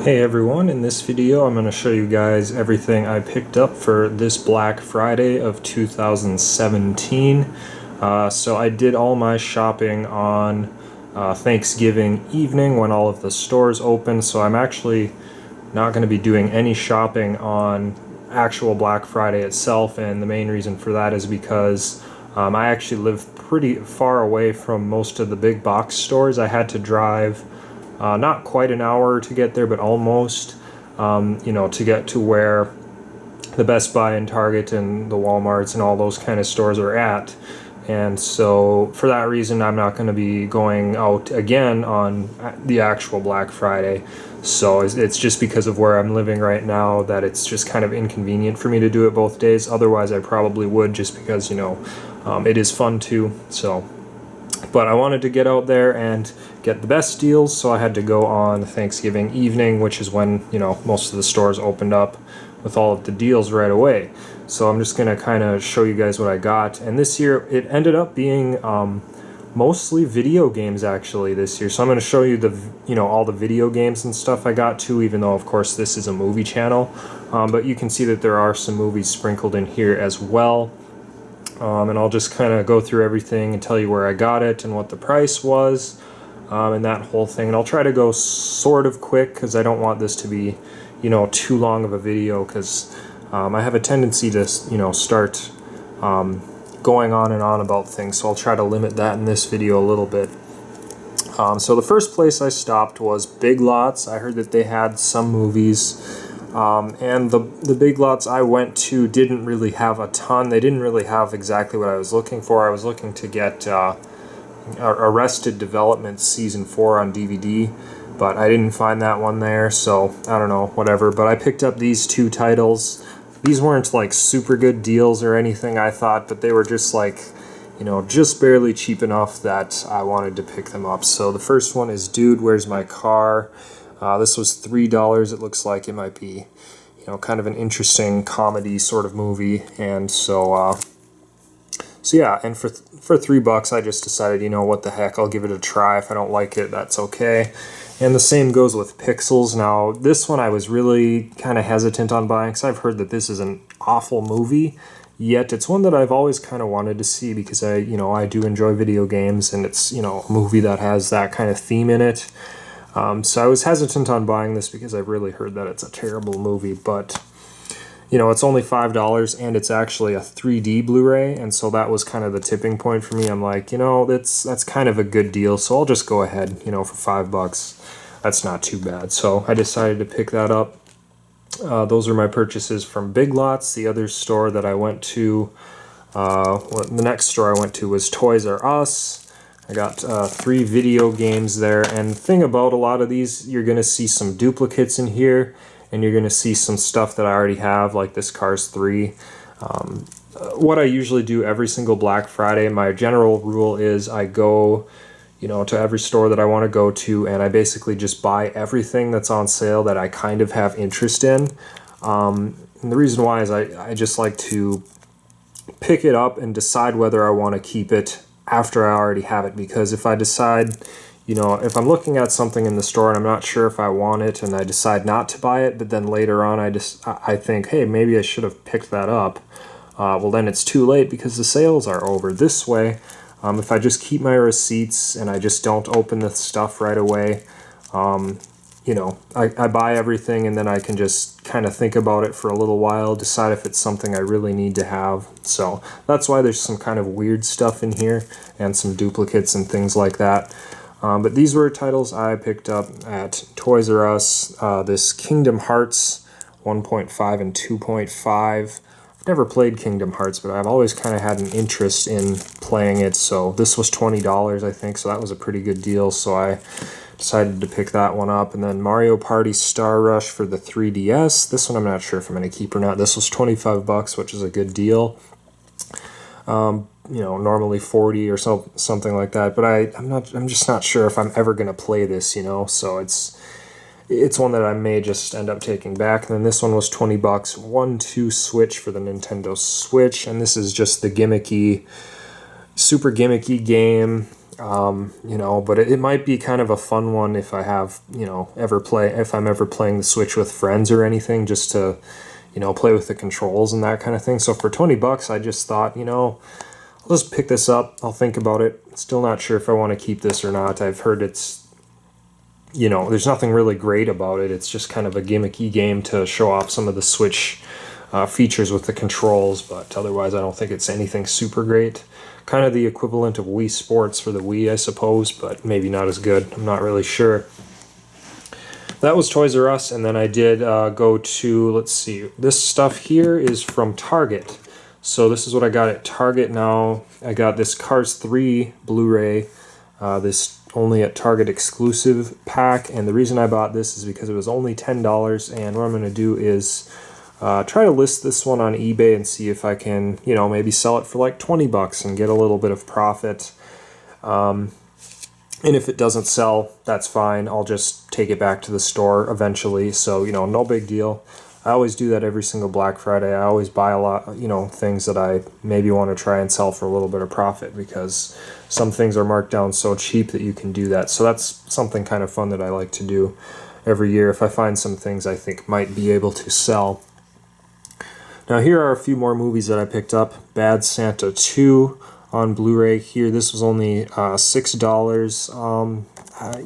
Hey everyone, in this video I'm going to show you guys everything I picked up for this Black Friday of 2017. So I did all my shopping on Thanksgiving evening when all of the stores opened, so I'm actually not going to be doing any shopping on actual Black Friday itself, and the main reason for that is because I actually live pretty far away from most of the big box stores. I had to drive not quite an hour to get there, but almost, to get to where the Best Buy and Target and the Walmarts and all those kind of stores are at. And so for that reason, I'm not going to be going out again on the actual Black Friday. So it's just because of where I'm living right now that it's just kind of inconvenient for me to do it both days. Otherwise, I probably would, just because, it is fun too. So, but I wanted to get out there and get the best deals, so I had to go on Thanksgiving evening, which is when, most of the stores opened up with all of the deals right away. So I'm just going to kind of show you guys what I got. And this year, it ended up being mostly video games, actually, this year. So I'm going to show you all the video games and stuff I got too, even though, of course, this is a movie channel. But you can see that there are some movies sprinkled in here as well. And I'll just kind of go through everything and tell you where I got it and what the price was, and that whole thing. And I'll try to go sort of quick because I don't want this to be, too long of a video, because I have a tendency to, start going on and on about things. So I'll try to limit that in this video a little bit. So the first place I stopped was Big Lots. I heard that they had some movies. And the Big Lots I went to didn't really have a ton. They didn't really have exactly what I was looking for. I was looking to get Arrested Development Season 4 on DVD, but I didn't find that one there, so I don't know, whatever. But I picked up these two titles. These weren't like super good deals or anything, I thought, but they were just like, just barely cheap enough that I wanted to pick them up. So the first one is Dude, Where's My Car? This was $3. It looks like it might be, kind of an interesting comedy sort of movie. And so yeah, and for $3, I just decided, what the heck, I'll give it a try. If I don't like it, that's okay. And the same goes with Pixels. Now, this one I was really kind of hesitant on buying because I've heard that this is an awful movie. Yet it's one that I've always kind of wanted to see because I do enjoy video games, and it's, a movie that has that kind of theme in it. So I was hesitant on buying this because I've really heard that it's a terrible movie, but, it's only $5, and it's actually a 3D Blu-ray, and so that was kind of the tipping point for me. I'm like, that's kind of a good deal, so I'll just go ahead, for $5. That's not too bad. So I decided to pick that up. Those are my purchases from Big Lots. The other store that I went to, the next store I went to was Toys R Us. I got 3 video games there, and the thing about a lot of these, you're going to see some duplicates in here, and you're going to see some stuff that I already have, like this Cars 3. What I usually do every single Black Friday, my general rule is I go, to every store that I want to go to, and I basically just buy everything that's on sale that I kind of have interest in. And the reason why is I just like to pick it up and decide whether I want to keep it after I already have it, because if I decide, if I'm looking at something in the store and I'm not sure if I want it and I decide not to buy it, but then later on I think, hey, maybe I should have picked that up, well then it's too late because the sales are over. This way, if I just keep my receipts and I just don't open the stuff right away, I buy everything, and then I can just kind of think about it for a little while, decide if it's something I really need to have. So that's why there's some kind of weird stuff in here and some duplicates and things like that. But these were titles I picked up at Toys R Us. This Kingdom Hearts 1.5 and 2.5. I've never played Kingdom Hearts, but I've always kind of had an interest in playing it. So this was $20, I think, so that was a pretty good deal. So I decided to pick that one up. And then Mario Party Star Rush for the 3DS. This one I'm not sure if I'm going to keep or not. This was $25, which is a good deal. Normally 40 or something like that. But I'm just not sure if I'm ever going to play this, So it's one that I may just end up taking back. And then this one was $20. 1-2 Switch for the Nintendo Switch. And this is just the super gimmicky game. You know, but it might be kind of a fun one if I have, you know, if I'm ever playing the Switch with friends or anything, just to, you know, play with the controls and that kind of thing. So for 20 bucks, I just thought, you know, I'll just pick this up. I'll think about it. Still not sure if I want to keep this or not. I've heard it's, you know, there's nothing really great about it. It's just kind of a gimmicky game to show off some of the Switch features with the controls, but otherwise I don't think it's anything super great. Kind of the equivalent of Wii Sports for the Wii, I suppose, but maybe not as good. I'm not really sure. That was Toys R Us, and then I did go to, let's see, this stuff here is from Target. So this is what I got at Target now. I got this Cars 3 Blu-ray, this only at Target exclusive pack, and the reason I bought this is because it was only $10, and what I'm going to do is try to list this one on eBay and see if I can, you know, maybe sell it for like 20 bucks and get a little bit of profit. And if it doesn't sell, that's fine. I'll just take it back to the store eventually. So, you know, no big deal. I always do that every single Black Friday. I always buy a lot, you know, things that I maybe want to try and sell for a little bit of profit, because some things are marked down so cheap that you can do that. So that's something kind of fun that I like to do every year if I find some things I think might be able to sell. Now here are a few more movies that I picked up. Bad Santa 2 on Blu-ray here. This was only $6.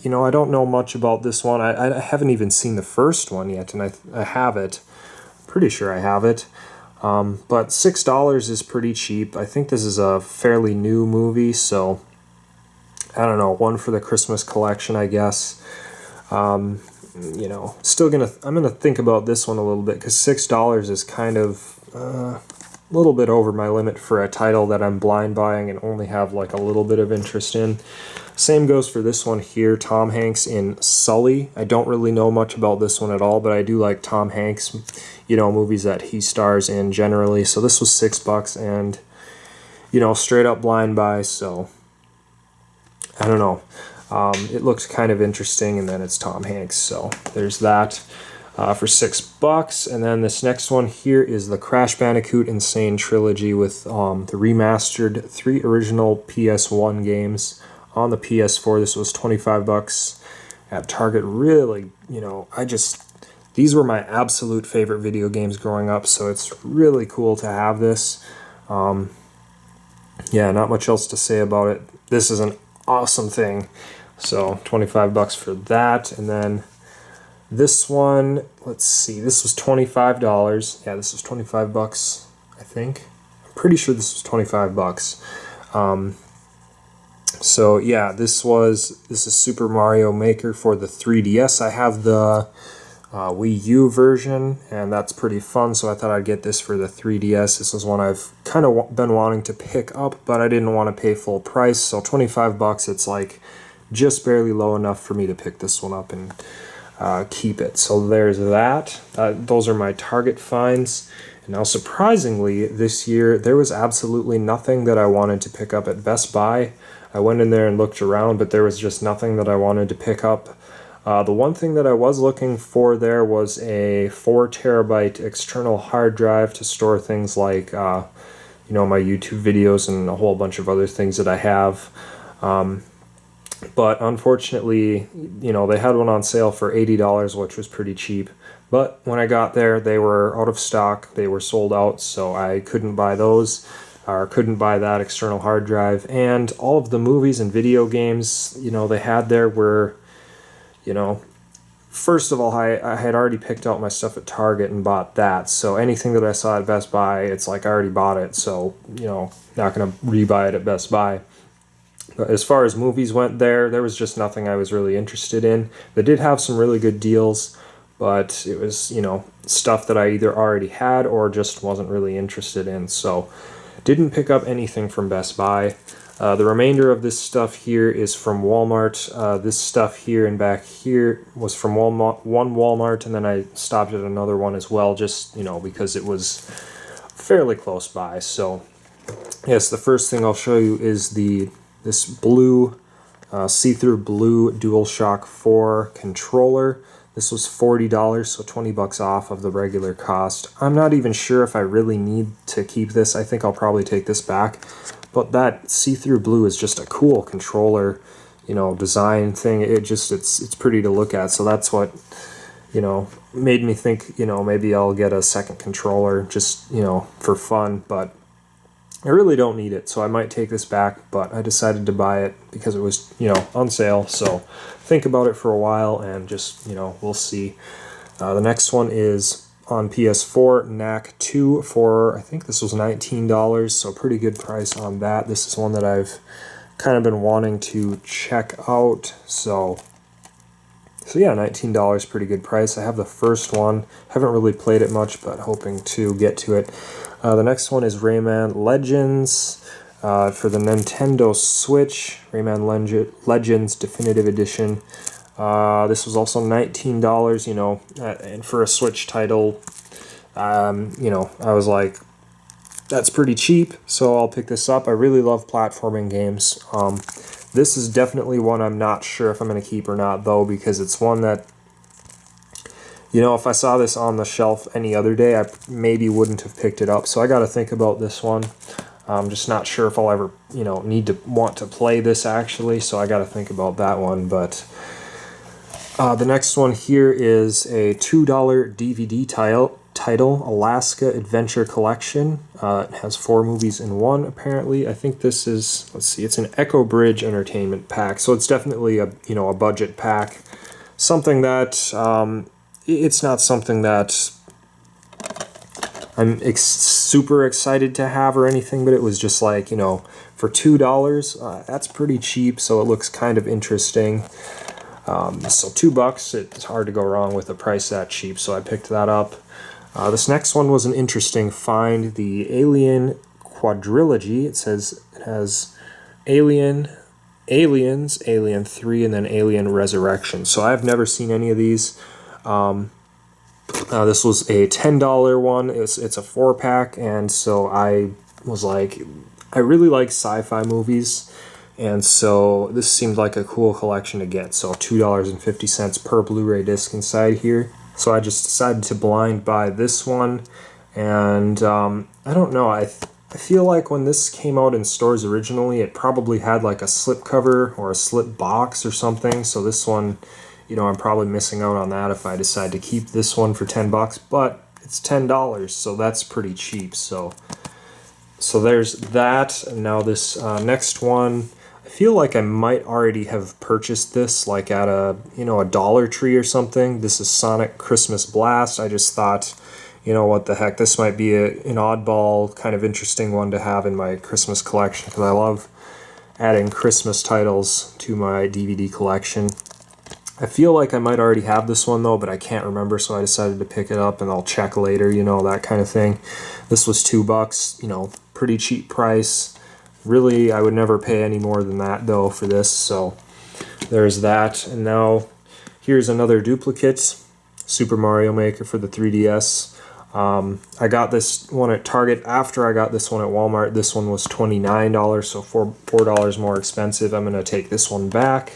You know, I don't know much about this one. I haven't even seen the first one yet, and I have it. Pretty sure I have it. But $6 is pretty cheap. I think this is a fairly new movie, so I don't know, one for the Christmas collection, I guess. You know, I'm gonna think about this one a little bit, because $6 is kind of a little bit over my limit for a title that I'm blind buying and only have like a little bit of interest in. Same goes for this one here, Tom Hanks in Sully. I don't really know much about this one at all, but I do like Tom Hanks, you know, movies that he stars in generally. So this was $6, and, you know, straight up blind buy, so I don't know. It looked kind of interesting, and then it's Tom Hanks, so there's that for $6. And then this next one here is the Crash Bandicoot Insane Trilogy with the remastered 3 original PS1 games on the PS4. This was $25 at Target. Really, you know, these were my absolute favorite video games growing up, so it's really cool to have this. Yeah, not much else to say about it. This is an awesome thing. So $25 for that. And then this one, let's see, this was $25. Yeah, this was $25, I think. I'm pretty sure this was $25. So yeah, this is Super Mario Maker for the 3DS. I have the Wii U version, and that's pretty fun, so I thought I'd get this for the 3DS. This is one I've kind of been wanting to pick up, but I didn't want to pay full price, so $25, it's like just barely low enough for me to pick this one up and keep it. So there's that. Those are my Target finds. And now surprisingly, this year there was absolutely nothing that I wanted to pick up at Best Buy. I went in there and looked around, but there was just nothing that I wanted to pick up. The one thing that I was looking for there was a 4 terabyte external hard drive to store things like, you know, my YouTube videos and a whole bunch of other things that I have. But unfortunately, you know, they had one on sale for $80, which was pretty cheap. But when I got there, they were out of stock. They were sold out, so I couldn't buy those, or couldn't buy that external hard drive. And all of the movies and video games, you know, they had there were, you know, first of all, I had already picked out my stuff at Target and bought that. So anything that I saw at Best Buy, it's like I already bought it. So, you know, not going to rebuy it at Best Buy. But as far as movies went there was just nothing I was really interested in. They did have some really good deals, but it was, you know, stuff that I either already had or just wasn't really interested in. So didn't pick up anything from Best Buy. The remainder of this stuff here is from Walmart. This stuff here and back here was from one Walmart, and then I stopped at another one as well, just, you know, because it was fairly close by. So yes, the first thing I'll show you is this blue, see-through blue DualShock 4 controller. This was $40, so $20 off of the regular cost. I'm not even sure if I really need to keep this. I think I'll probably take this back. But that see-through blue is just a cool controller, design thing. It's pretty to look at. So that's what, made me think, maybe I'll get a second controller just, for fun. But I really don't need it, so I might take this back, but I decided to buy it because it was, on sale. So think about it for a while and just, we'll see. The next one is on PS4, Knack 2 for, I think this was $19, so pretty good price on that. This is one that I've kind of been wanting to check out, so yeah, $19, pretty good price. I have the first one, haven't really played it much, but hoping to get to it. The next one is Rayman Legends for the Nintendo Switch, Rayman Legends Definitive Edition. This was also $19, and for a Switch title, I was like, that's pretty cheap, so I'll pick this up. I really love platforming games. This is definitely one I'm not sure if I'm going to keep or not, though, because it's one that, if I saw this on the shelf any other day, I maybe wouldn't have picked it up. So I got to think about this one. I'm just not sure if I'll ever, want to play this actually. So I got to think about that one. But the next one here is a $2 DVD title, Alaska Adventure Collection. It has 4 movies in one, apparently. I think this is, let's see, it's an Echo Bridge Entertainment pack. So it's definitely a, a budget pack. Something that, it's not something that I'm super excited to have or anything, but it was just like, for $2, that's pretty cheap, so it looks kind of interesting. So $2, it's hard to go wrong with a price that cheap, so I picked that up. This next one was an interesting find, the Alien Quadrilogy. It says it has Aliens, Alien 3, and then Alien Resurrection. So I've never seen any of these. This was a $10 one. It's a 4-pack, and so I was like, I really like sci-fi movies, and so this seemed like a cool collection to get. So $2.50 per Blu-ray disc inside here. So I just decided to blind buy this one, and I don't know. I feel like when this came out in stores originally, it probably had like a slipcover or a slip box or something. So this one, I'm probably missing out on that if I decide to keep this one for $10, but it's $10, so that's pretty cheap. So there's that. And now this next one, I feel like I might already have purchased this like at a Dollar Tree or something. This is Sonic Christmas Blast. I just thought, what the heck, this might be an oddball, kind of interesting one to have in my Christmas collection, because I love adding Christmas titles to my DVD collection. I feel like I might already have this one though, but I can't remember, so I decided to pick it up and I'll check later, that kind of thing. This was $2, pretty cheap price. Really, I would never pay any more than that though for this, so there's that. And now here's another duplicate, Super Mario Maker for the 3DS. I got this one at Target after I got this one at Walmart. This one was $29, so $4 more expensive. I'm going to take this one back.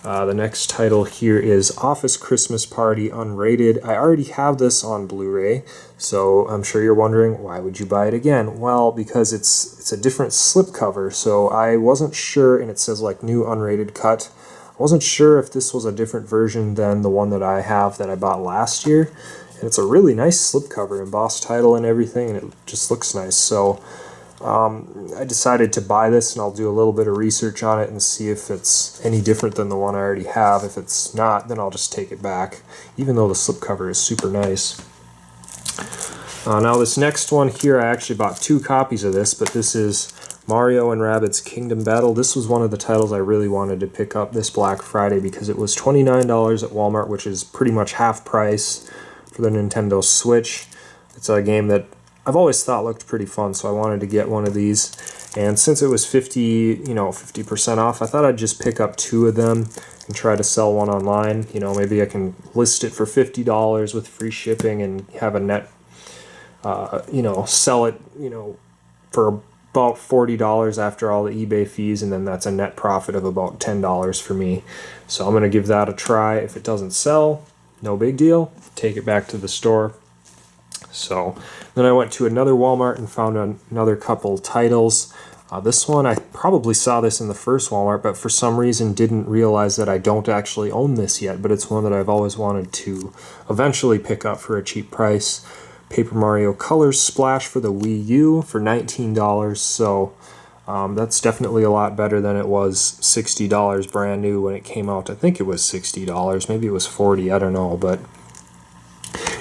The next title here is Office Christmas Party Unrated. I already have this on Blu-ray, so I'm sure you're wondering, why would you buy it again? Well, because it's a different slipcover, so I wasn't sure, and it says like new unrated cut. I wasn't sure if this was a different version than the one that I have that I bought last year. And it's a really nice slipcover, embossed title and everything, and it just looks nice. So I decided to buy this, and I'll do a little bit of research on it and see if it's any different than the one I already have. If it's not, then I'll just take it back, even though the slipcover is super nice. Now this next one here, I actually bought 2 copies of this, but this is Mario and Rabbids Kingdom Battle. This was one of the titles I really wanted to pick up this Black Friday because it was $29 at Walmart, which is pretty much half price for the Nintendo Switch. It's a game that I've always thought looked pretty fun, so I wanted to get one of these. And since it was 50% off, I thought I'd just pick up 2 of them and try to sell one online. Maybe I can list it for $50 with free shipping and have a net, sell it, for about $40 after all the eBay fees, and then that's a net profit of about $10 for me. So I'm going to give that a try. If it doesn't sell, no big deal. Take it back to the store. So then I went to another Walmart and found another couple titles. This one, I probably saw this in the first Walmart, but for some reason didn't realize that I don't actually own this yet, but it's one that I've always wanted to eventually pick up for a cheap price. Paper Mario Colors Splash for the Wii U for $19, so that's definitely a lot better than it was $60 brand new when it came out. I think it was $60, maybe it was $40, I don't know, but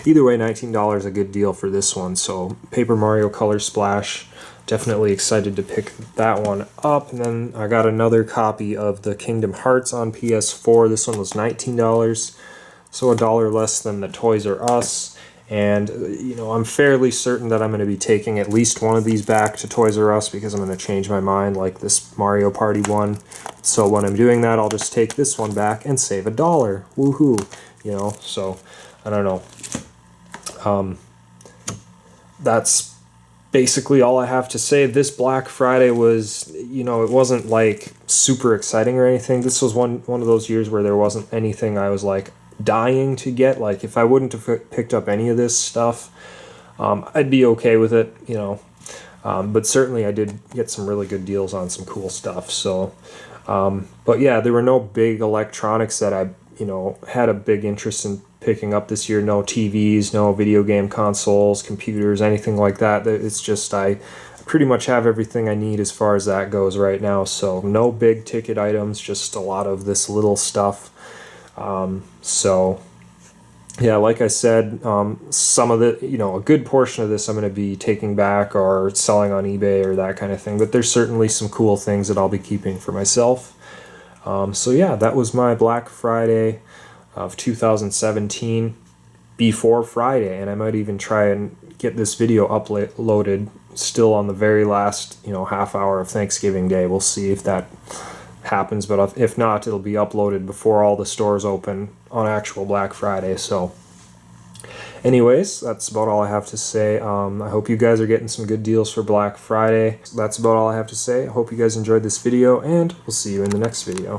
either way, $19 a good deal for this one. So Paper Mario Color Splash, definitely excited to pick that one up. And then I got another copy of the Kingdom Hearts on PS4. This one was $19, so $1 less than the Toys R Us. And, you know, I'm fairly certain that I'm going to be taking at least one of these back to Toys R Us because I'm going to change my mind, like this Mario Party one. So when I'm doing that, I'll just take this one back and save $1. Woohoo! You know, so I don't know. That's basically all I have to say. This Black Friday was, you know, it wasn't like super exciting or anything. This was one of those years where there wasn't anything I was like dying to get. Like if I wouldn't have picked up any of this stuff, I'd be okay with it, you know. But certainly I did get some really good deals on some cool stuff. So, but yeah, there were no big electronics that I, you know, had a big interest in picking up this year. No TVs, no video game consoles, computers, anything like that. It's just I pretty much have everything I need as far as that goes right now. So no big ticket items, just a lot of this little stuff. So yeah, like I said, some of the, you know, a good portion of this I'm going to be taking back or selling on eBay or that kind of thing. But there's certainly some cool things that I'll be keeping for myself. So yeah, that was my Black Friday of 2017 before Friday, and I might even try and get this video uploaded still on the very last, you know, half hour of Thanksgiving Day. We'll see if that happens, but if not, it'll be uploaded before all the stores open on actual Black Friday. So anyways, that's about all I have to say. I hope you guys are getting some good deals for Black Friday. That's about all I have to say. I hope you guys enjoyed this video, and we'll see you in the next video.